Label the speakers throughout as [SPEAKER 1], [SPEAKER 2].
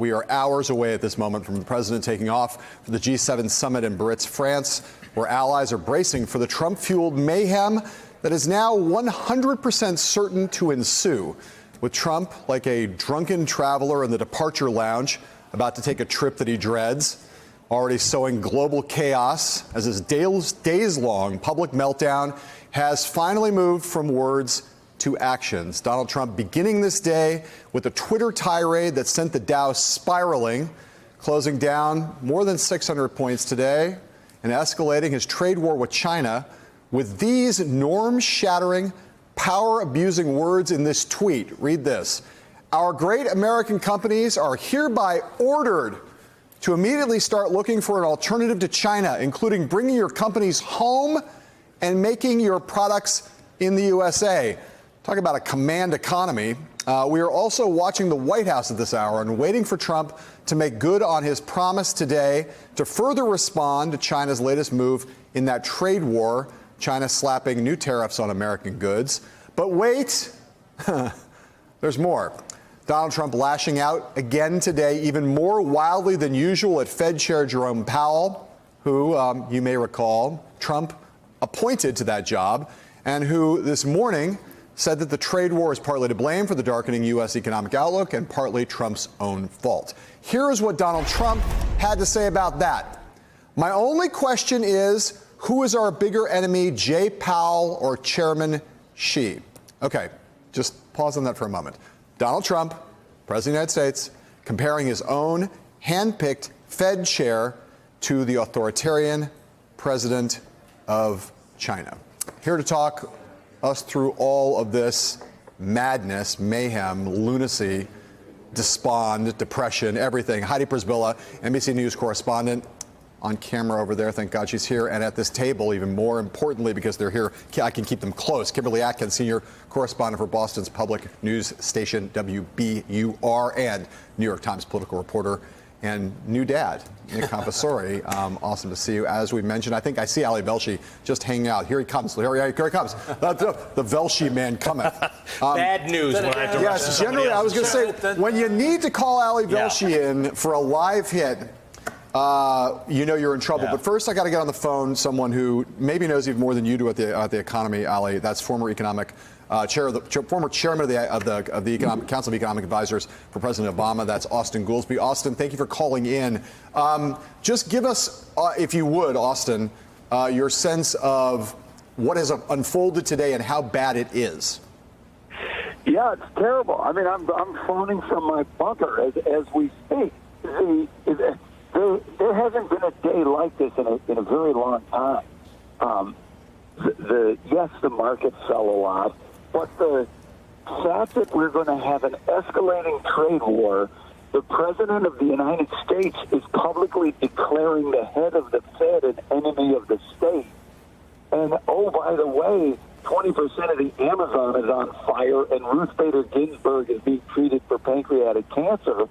[SPEAKER 1] We are hours away at this moment from the president taking off for the G7 summit in Biarritz, France, where allies are bracing for the Trump-fueled mayhem that is now 100% certain to ensue, with Trump like a drunken traveler in the departure lounge about to take a trip that he dreads, already sowing global chaos as his days-long public meltdown has finally moved from words to actions. Donald Trump beginning this day with a Twitter tirade that sent the Dow spiraling, closing down more than 600 points today and escalating his trade war with China with these norm-shattering, power-abusing words in this tweet. Read this. Our great American companies are hereby ordered to immediately start looking for an alternative to China, including bringing your companies home and making your products in the USA. Talk about a command economy. We are also watching the White House at this hour and waiting for Trump to make good on his promise today to further respond to China's latest move in that trade war, China slapping new tariffs on American goods. But wait, there's more. Donald Trump lashing out again today, even more wildly than usual at Fed Chair Jerome Powell, who, you may recall, Trump appointed to that job, and who this morning said that the trade war is partly to blame for the darkening U.S. economic outlook and partly Trump's own fault. Here is what Donald Trump had to say about that. My only question is, who is our bigger enemy, Jay Powell or Chairman Xi? Okay, just pause on that for a moment. Donald Trump, President of the United States, comparing his own hand-picked Fed chair to the authoritarian president of China. Here to talk us through all of this madness, mayhem, lunacy, despond, depression, everything. Heidi Przybyla, NBC News correspondent, on camera over there. Thank God she's here. And at this table, even more importantly, because they're here, I can keep them close. Kimberly Atkins, senior correspondent for Boston's public news station WBUR and New York Times political reporter and new dad, Nick Confessori. Awesome to see you. As we mentioned, I think I see Ali Velshi just hanging out. Here he comes. Here he comes. The Velshi man cometh.
[SPEAKER 2] Bad news when I have to
[SPEAKER 1] Yes, generally, I was going to say, when you need to call Ali Velshi in for a live hit, you know you're in trouble. Yeah. But first, I got to get on the phone someone who maybe knows even more than you do at the economy, Ali. That's former economic former chairman of the Economic Council of Economic Advisors for President Obama. That's Austan Goolsbee. Austan, thank you for calling in. Just give us, if you would, Austan, your sense of what has unfolded today and how bad it is.
[SPEAKER 3] Yeah, it's terrible. I mean, I'm phoning from my bunker as we speak. There hasn't been a day like this in a very long time. Yes, the market fell a lot, but the fact that we're going to have an escalating trade war, the President of the United States is publicly declaring the head of the Fed an enemy of the state. And, oh, by the way, 20% of the Amazon is on fire, and Ruth Bader Ginsburg is being treated for pancreatic cancer.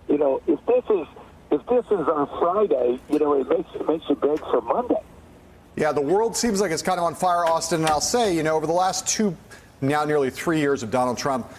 [SPEAKER 3] You know, if this is our Friday, you know, it makes you beg for Monday.
[SPEAKER 1] Yeah, the world seems like it's kind of on fire, Austan. And I'll say, you know, over the last now nearly 3 years of Donald Trump,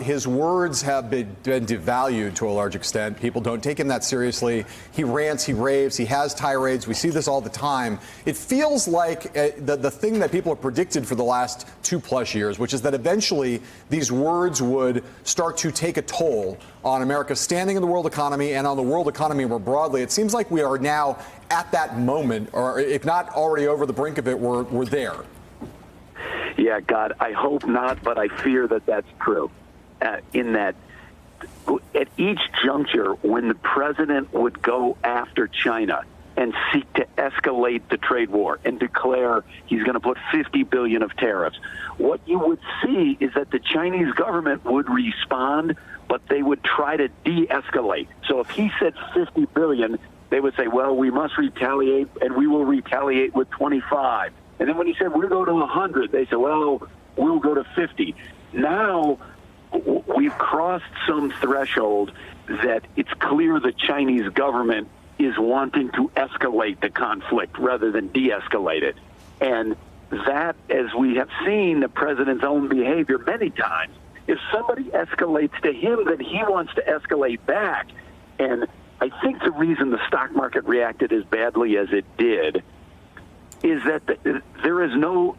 [SPEAKER 1] his words have been devalued to a large extent. People don't take him that seriously. He rants, he raves, he has tirades. We see this all the time. It feels like the thing that people have predicted for the last 2+ years, which is that eventually these words would start to take a toll on America's standing in the world economy and on the world economy more broadly. It seems like we are now at that moment, or if not already over the brink of it, we're there.
[SPEAKER 3] Yeah, God, I hope not, but I fear that that's true. In that at each juncture, when the president would go after China and seek to escalate the trade war and declare he's going to put $50 billion of tariffs, what you would see is that the Chinese government would respond, but they would try to de-escalate. So if he said $50 billion, they would say, well, we must retaliate, and we will retaliate with 25. And then when he said, we'll go to 100, they said, well, we'll go to 50. Now we've crossed some threshold that it's clear the Chinese government is wanting to escalate the conflict rather than de-escalate it. And that, as we have seen the president's own behavior many times, if somebody escalates to him, then he wants to escalate back. And I think the reason the stock market reacted as badly as it did is that there's no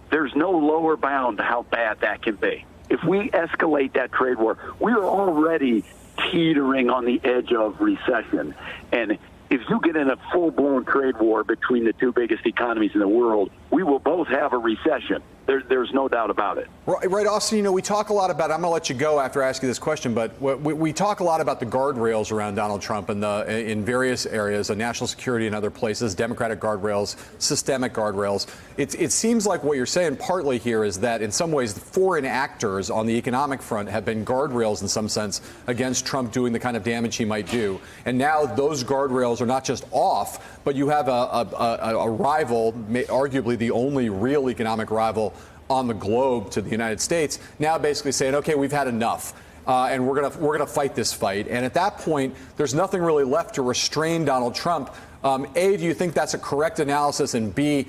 [SPEAKER 3] lower bound to how bad that can be. If we escalate that trade war, we're already teetering on the edge of recession. And if you get in a full-blown trade war between the two biggest economies in the world, we will both have a recession. There's no doubt about it.
[SPEAKER 1] Right, Austin, we talk a lot about, I'm going to let you go after I ask you this question, but we talk a lot about the guardrails around Donald Trump and in various areas, national security and other places, Democratic guardrails, systemic guardrails. It seems like what you're saying partly here is that in some ways the foreign actors on the economic front have been guardrails in some sense against Trump doing the kind of damage he might do. And now those guardrails are not just off, but you have a rival, arguably the only real economic rival on the globe to the United States, now basically saying, okay, we've had enough, and we're gonna fight this fight. And at that point, there's nothing really left to restrain Donald Trump. A, do you think that's a correct analysis? And B,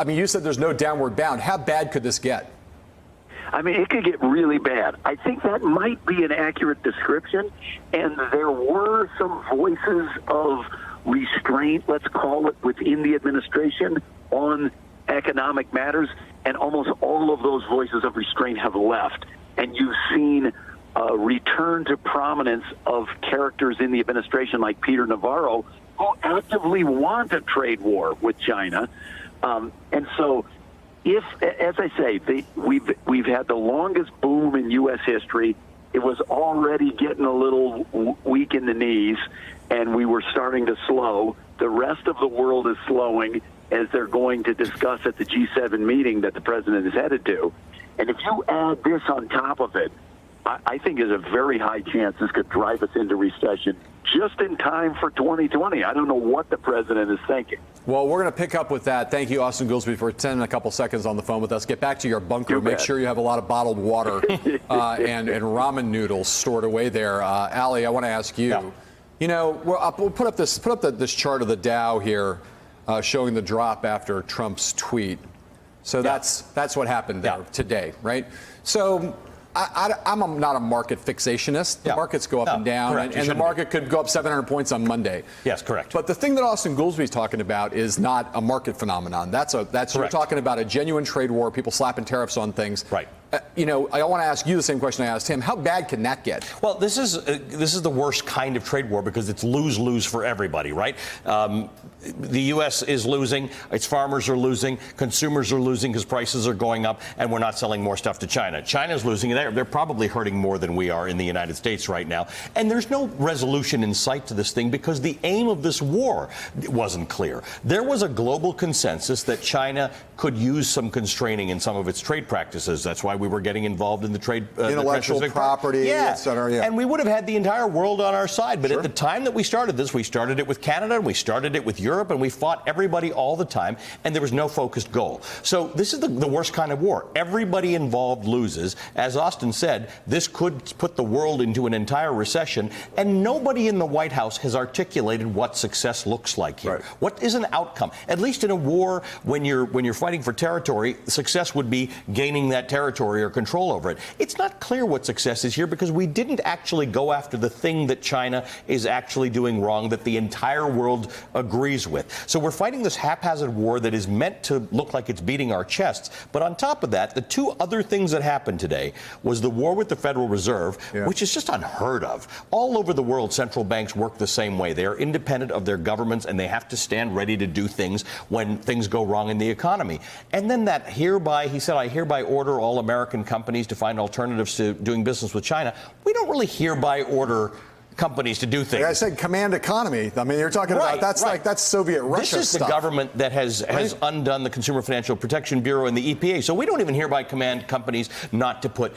[SPEAKER 1] you said there's no downward bound. How bad could this get?
[SPEAKER 3] I mean, it could get really bad. I think that might be an accurate description. And there were some voices of restraint, let's call it, within the administration on economic matters, and almost all of those voices of restraint have left. And you've seen a return to prominence of characters in the administration like Peter Navarro, who actively want a trade war with China. And so if, as I say, we've had the longest boom in U.S. history. It was already getting a little weak in the knees, and we were starting to slow. The rest of the world is slowing, as they're going to discuss at the G7 meeting that the president is headed to. And if you add this on top of it, I think there's a very high chance this could drive us into recession just in time for 2020. I don't know what the president is thinking.
[SPEAKER 1] Well, we're going to pick up with that. Thank you, Austin Goolsbee, for spending a couple seconds on the phone with us. Get back to your bunker. Make sure you have a lot of bottled water and ramen noodles stored away there. Ali, I want to ask you, we'll put up this chart of the Dow here, showing the drop after Trump's tweet. So that's what happened there today, right? So I'm not a market fixationist. The markets go up and down, and the market could go up 700 points on Monday.
[SPEAKER 4] Yes, correct.
[SPEAKER 1] But the thing that Austin Goolsbee is talking about is not a market phenomenon. You're talking about a genuine trade war, people slapping tariffs on things.
[SPEAKER 4] Right.
[SPEAKER 1] I want to ask you the same question I asked him. How bad can that get?
[SPEAKER 4] Well, this is the worst kind of trade war because it's lose-lose for everybody, right? The U.S. is losing, its farmers are losing, consumers are losing because prices are going up, and we're not selling more stuff to China. China's losing, and they're probably hurting more than we are in the United States right now. And there's no resolution in sight to this thing because the aim of this war wasn't clear. There was a global consensus that China could use some constraining in some of its trade practices. That's why we were getting involved in the trade
[SPEAKER 1] intellectual property, et cetera. Yeah.
[SPEAKER 4] And we would have had the entire world on our side. But at the time that we started this, we started it with Canada, and we started it with Europe, and we fought everybody all the time, and there was no focused goal. So this is the worst kind of war. Everybody involved loses. As Austin said, this could put the world into an entire recession, and nobody in the White House has articulated what success looks like here.
[SPEAKER 1] Right.
[SPEAKER 4] What is an outcome? At least in a war, when you're fighting for territory, success would be gaining that territory or control over it. It's not clear what success is here because we didn't actually go after the thing that China is actually doing wrong that the entire world agrees with. So we're fighting this haphazard war that is meant to look like it's beating our chests. But on top of that, the two other things that happened today was the war with the Federal Reserve, which is just unheard of. All over the world, central banks work the same way. They are independent of their governments, and they have to stand ready to do things when things go wrong in the economy. And then that he said, I hereby order all American companies to find alternatives to doing business with China. We don't really hereby order companies to do things.
[SPEAKER 1] Like I said, command economy. I mean, you're talking about that's Soviet Russia stuff.
[SPEAKER 4] This is the government that has undone the Consumer Financial Protection Bureau and the EPA. So we don't even hereby command companies not to put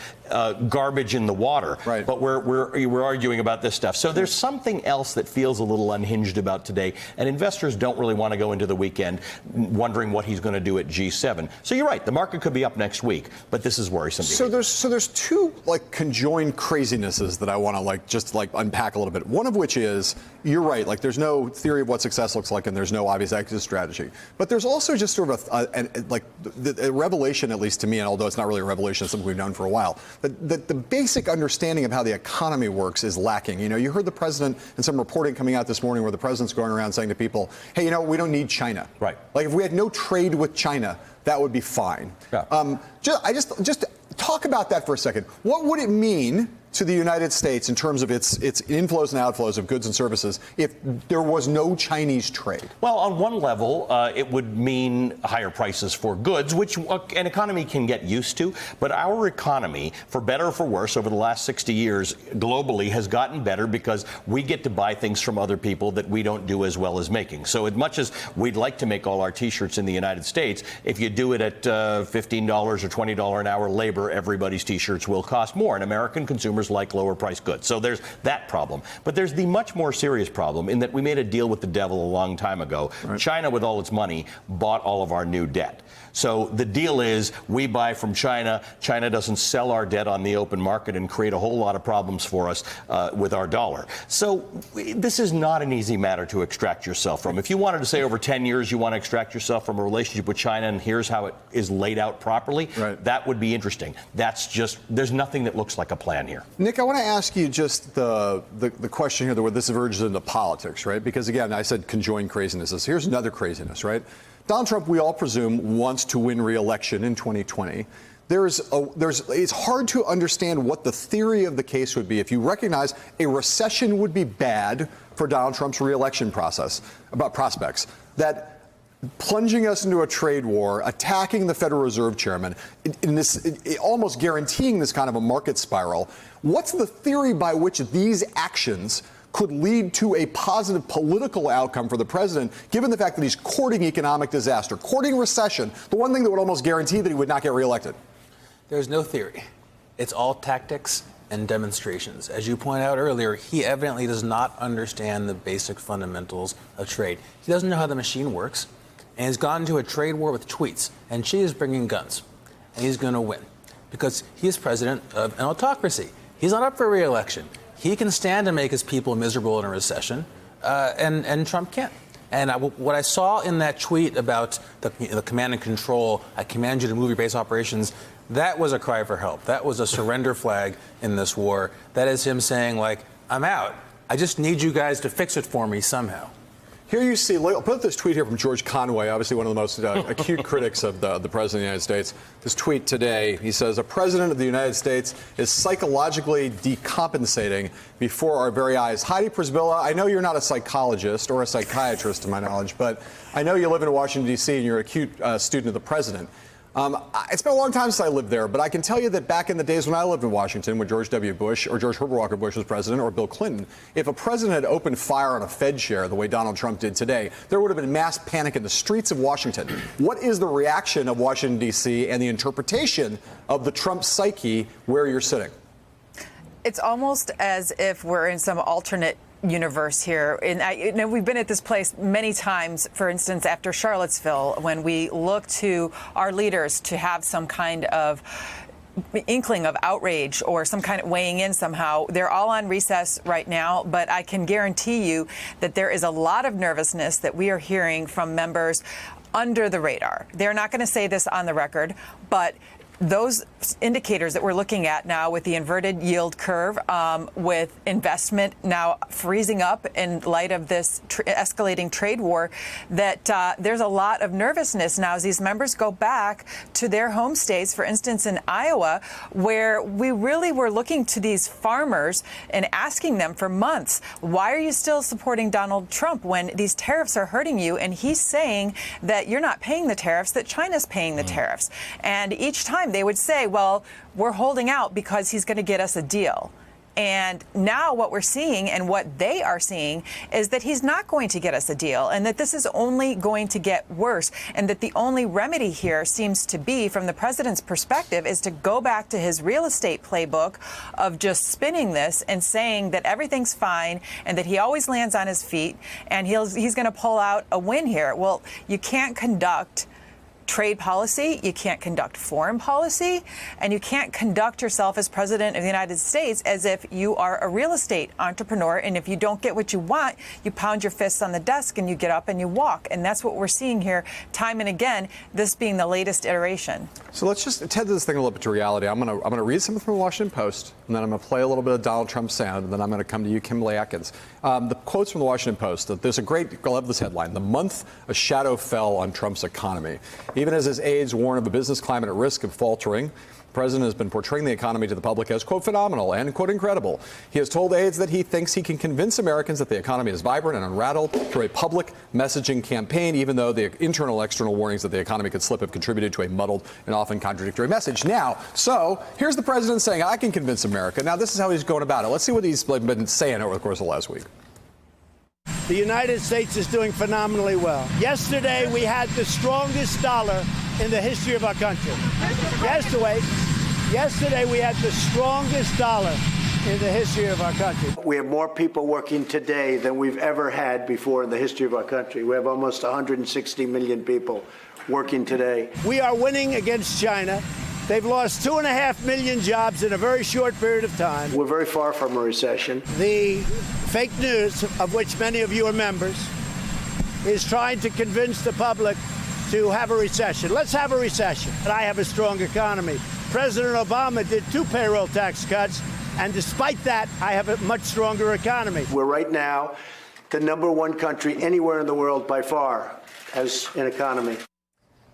[SPEAKER 4] garbage in the water.
[SPEAKER 1] Right.
[SPEAKER 4] But we're arguing about this stuff. So there's something else that feels a little unhinged about today, and investors don't really want to go into the weekend wondering what he's going to do at G7. So you're right, the market could be up next week, but this is worrisome.
[SPEAKER 1] So there's two conjoined crazinesses that I want to just unpack unpack a little bit. One of which is, you're right, like there's no theory of what success looks like and there's no obvious exit strategy. But there's also just sort of a revelation, at least to me, and although it's not really a revelation, it's something we've known for a while, that the basic understanding of how the economy works is lacking. You know, you heard the president and some reporting coming out this morning where the president's going around saying to people, hey, you know, we don't need China.
[SPEAKER 4] Right.
[SPEAKER 1] Like if we had no trade with China, that would be fine.
[SPEAKER 4] Yeah.
[SPEAKER 1] Just talk about that for a second. What would it mean to the United States in terms of its inflows and outflows of goods and services if there was no Chinese trade?
[SPEAKER 4] Well, on one level, it would mean higher prices for goods, which an economy can get used to. But our economy, for better or for worse, over the last 60 years, globally has gotten better because we get to buy things from other people that we don't do as well as making. So as much as we'd like to make all our T-shirts in the United States, if you do it at $15 or $20 an hour labor, everybody's T-shirts will cost more. And American consumers like lower priced goods. So there's that problem. But there's the much more serious problem in that we made a deal with the devil a long time ago. Right. China, with all its money, bought all of our new debt. So the deal is we buy from China. China doesn't sell our debt on the open market and create a whole lot of problems for us with our dollar. So this is not an easy matter to extract yourself from. If you wanted to say over 10 years you want to extract yourself from a relationship with China and here's how it is laid out properly, right, that would be interesting. That's just, there's nothing that looks like a plan here.
[SPEAKER 1] Nick, I want to ask you just the question here where this verges into politics, right? Because again, I said conjoined crazinesses. Here's another craziness, right? Donald Trump, we all presume, wants to win re-election in 2020. It's hard to understand what the theory of the case would be if you recognize a recession would be bad for Donald Trump's re-election prospects. That plunging us into a trade war, attacking the Federal Reserve Chairman, almost guaranteeing this kind of a market spiral. What's the theory by which these actions could lead to a positive political outcome for the president, given the fact that he's courting economic disaster, courting recession, the one thing that would almost guarantee that he would not get reelected?
[SPEAKER 5] There's no theory. It's all tactics and demonstrations. As you pointed out earlier, he evidently does not understand the basic fundamentals of trade. He doesn't know how the machine works, and he's gone into a trade war with tweets, and Xi is bringing guns, and he's going to win because he is president of an autocracy. He's not up for re-election. He can stand to make his people miserable in a recession, and Trump can't. And what I saw in that tweet about the command and control, I command you to move your base operations, that was a cry for help. That was a surrender flag in this war. That is him saying, like, I'm out. I just need you guys to fix it for me somehow.
[SPEAKER 1] Here you see, I'll put this tweet here from George Conway, obviously one of the most acute critics of the President of the United States. This tweet today, he says, a president of the United States is psychologically decompensating before our very eyes. Heidi Przybyla, I know you're not a psychologist or a psychiatrist to my knowledge, but I know you live in Washington, D.C., and you're an acute student of the president. It's been a long time since I lived there, but I can tell you that back in the days when I lived in Washington, when George W. Bush or George Herbert Walker Bush was president or Bill Clinton, if a president had opened fire on a Fed chair the way Donald Trump did today, there would have been mass panic in the streets of Washington. What is the reaction of Washington, D.C. and the interpretation of the Trump psyche where you're sitting?
[SPEAKER 6] It's almost as if we're in some alternate universe here. And we've been at this place many times, for instance, after Charlottesville, when we look to our leaders to have some kind of inkling of outrage or some kind of weighing in somehow. They're all on recess right now, but I can guarantee you that there is a lot of nervousness that we are hearing from members under the radar. They're not going to say this on the record, but those indicators that we're looking at now with the inverted yield curve, with investment now freezing up in light of this escalating trade war, that there's a lot of nervousness now as these members go back to their home states, for instance, in Iowa, where we really were looking to these farmers and asking them for months, why are you still supporting Donald Trump when these tariffs are hurting you? And he's saying that you're not paying the tariffs, that China's paying the tariffs. And each time they would say, well, we're holding out because he's going to get us a deal. And now what we're seeing and what they are seeing is that he's not going to get us a deal and that this is only going to get worse and that the only remedy here seems to be, from the president's perspective, is to go back to his real estate playbook of just spinning this and saying that everything's fine and that he always lands on his feet and he's going to pull out a win here. Well, you can't conduct trade policy, you can't conduct foreign policy, and you can't conduct yourself as president of the United States as if you are a real estate entrepreneur. And if you don't get what you want, you pound your fists on the desk and you get up and you walk. And that's what we're seeing here time and again, this being the latest iteration.
[SPEAKER 1] So let's just tend to this thing a little bit to reality. I'm gonna read something from the Washington Post, and then I'm gonna play a little bit of Donald Trump sound, and then I'm gonna come to you, Kimberly Atkins. The quotes from the Washington Post. There's a great, I love this headline: "The month a shadow fell on Trump's economy." Even as his aides warn of a business climate at risk of faltering, the president has been portraying the economy to the public as, quote, phenomenal and, quote, incredible. He has told aides that he thinks he can convince Americans that the economy is vibrant and unrattled through a public messaging campaign, even though the internal and external warnings that the economy could slip have contributed to a muddled and often contradictory message. Now, so here's the president saying, I can convince America. Now, this is how he's going about it. Let's see what he's been saying over the course of the last week.
[SPEAKER 7] The United States is doing phenomenally well. Yesterday, we had the strongest dollar in the history of our country. Yesterday, we had the strongest dollar in the history of our country.
[SPEAKER 8] We have more people working today than we've ever had before in the history of our country. We have almost 160 million people working today.
[SPEAKER 7] We are winning against China. They've lost 2.5 million jobs in a very short period of time.
[SPEAKER 8] We're very far from a recession.
[SPEAKER 7] The fake news, of which many of you are members, is trying to convince the public to have a recession. Let's have a recession. And I have a strong economy. President Obama did 2 payroll tax cuts, and despite that, I have a much stronger economy.
[SPEAKER 8] We're right now the #1 country anywhere in the world by far as an economy.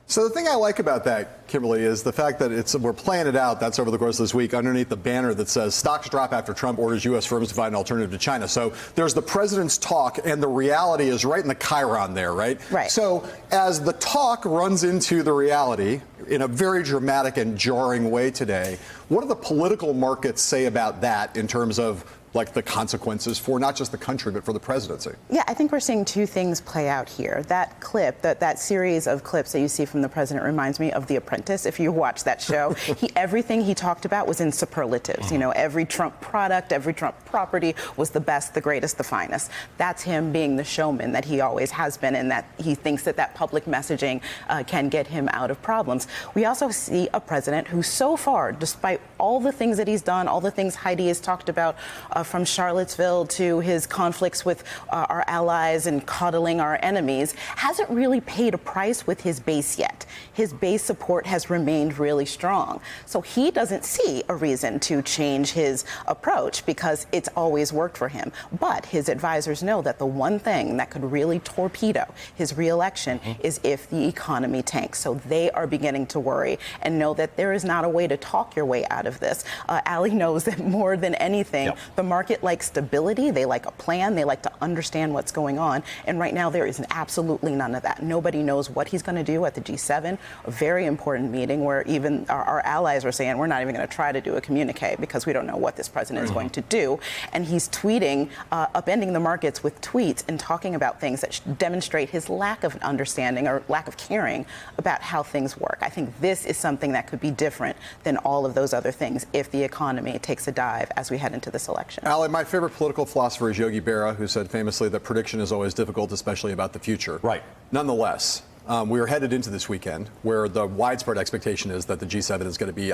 [SPEAKER 1] So the thing I like about that, Kimberly, is the fact that we're playing it out. That's over the course of this week underneath the banner that says stocks drop after Trump orders U.S. firms to find an alternative to China. So there's the president's talk, and the reality is right in the chyron there, right?
[SPEAKER 9] Right.
[SPEAKER 1] So as the talk runs into the reality in a very dramatic and jarring way today, what do the political markets say about that in terms of like the consequences for not just the country, but for the presidency?
[SPEAKER 9] Yeah, I think we're seeing 2 things play out here. That clip, that series of clips that you see from the president reminds me of The Apprentice. If you watch that show, everything he talked about was in superlatives. You know, every Trump product, every Trump property was the best, the greatest, the finest. That's him being the showman that he always has been, and that he thinks that public messaging can get him out of problems. We also see a president who so far, despite all the things that he's done, all the things Heidi has talked about, from Charlottesville to his conflicts with our allies and coddling our enemies, hasn't really paid a price with his base yet. His base support has remained really strong. So he doesn't see a reason to change his approach because it's always worked for him. But his advisors know that the one thing that could really torpedo his reelection is if the economy tanks. So they are beginning to worry and know that there is not a way to talk your way out of this. Ali knows that more than anything, the market likes stability. They like a plan. They like to understand what's going on. And right now, there is absolutely none of that. Nobody knows what he's going to do at the G7, a very important meeting where even our allies are saying we're not even going to try to do a communique because we don't know what this president is going to do. And he's tweeting, upending the markets with tweets and talking about things that demonstrate his lack of understanding or lack of caring about how things work. I think this is something that could be different than all of those other things if the economy takes a dive as we head into this election.
[SPEAKER 1] Ali, my favorite political philosopher is Yogi Berra, who said famously that prediction is always difficult, especially about the future.
[SPEAKER 4] Right.
[SPEAKER 1] Nonetheless, we are headed into this weekend where the widespread expectation is that the G7 is going to be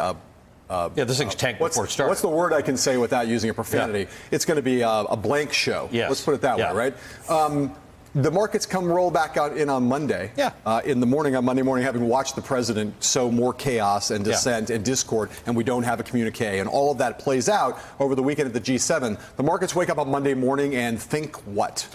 [SPEAKER 4] this thing's tanked before it starts.
[SPEAKER 1] What's the word I can say without using a profanity? Yeah. It's going to be a blank show.
[SPEAKER 4] Yes.
[SPEAKER 1] Let's put it that way, right? The markets roll back out in on Monday. In the morning, on Monday morning, having watched the president sow more chaos and dissent and discord, and we don't have a communique, and all of that plays out over the weekend at the G7. The markets wake up on Monday morning and think what?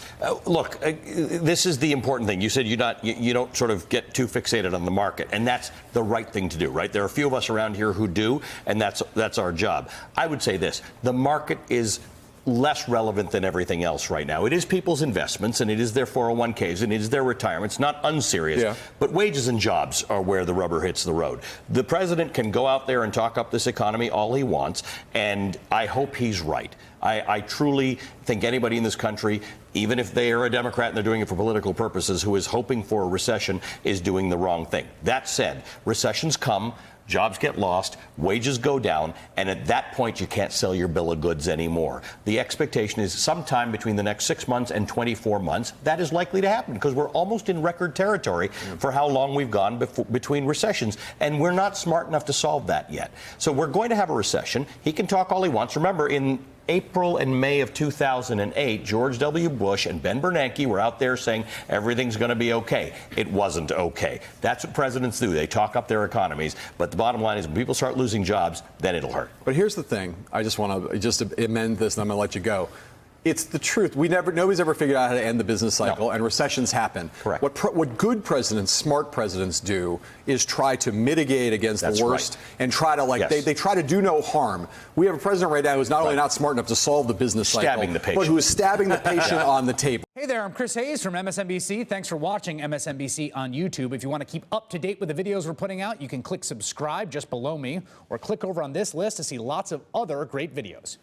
[SPEAKER 4] Look, this is the important thing. You said you don't sort of get too fixated on the market, and that's the right thing to do, right? There are a few of us around here who do, and that's our job. I would say this: the market is less relevant than everything else right now. It is people's investments, and it is their 401ks, and it is their retirements, not unserious. But wages and jobs are where the rubber hits the road. The president can go out there and talk up this economy all he wants, and I hope he's right. I truly think anybody in this country, even if they are a Democrat and they're doing it for political purposes, who is hoping for a recession is doing the wrong thing. That said, recessions come. Jobs get lost, wages go down, and at that point, you can't sell your bill of goods anymore. The expectation is sometime between the next 6 months and 24 months, that is likely to happen because we're almost in record territory for how long we've gone between recessions, and we're not smart enough to solve that yet. So we're going to have a recession. He can talk all he wants. Remember, in April and May of 2008, George W. Bush and Ben Bernanke were out there saying everything's going to be okay. It wasn't okay. That's what presidents do. They talk up their economies. But the bottom line is when people start losing jobs, then it'll hurt.
[SPEAKER 1] But here's the thing. I just want to amend this, and I'm going to let you go. It's the truth. Nobody's ever figured out how to end the business cycle, and recessions happen.
[SPEAKER 4] Correct.
[SPEAKER 1] What good presidents, smart presidents do is try to mitigate against the worst and try to, they try to do no harm. We have a president right now who's not only not smart enough to solve the business cycle, but who is stabbing the patient on the table.
[SPEAKER 10] Hey there, I'm Chris Hayes from MSNBC. Thanks for watching MSNBC on YouTube. If you want to keep up to date with the videos we're putting out, you can click subscribe just below me or click over on this list to see lots of other great videos.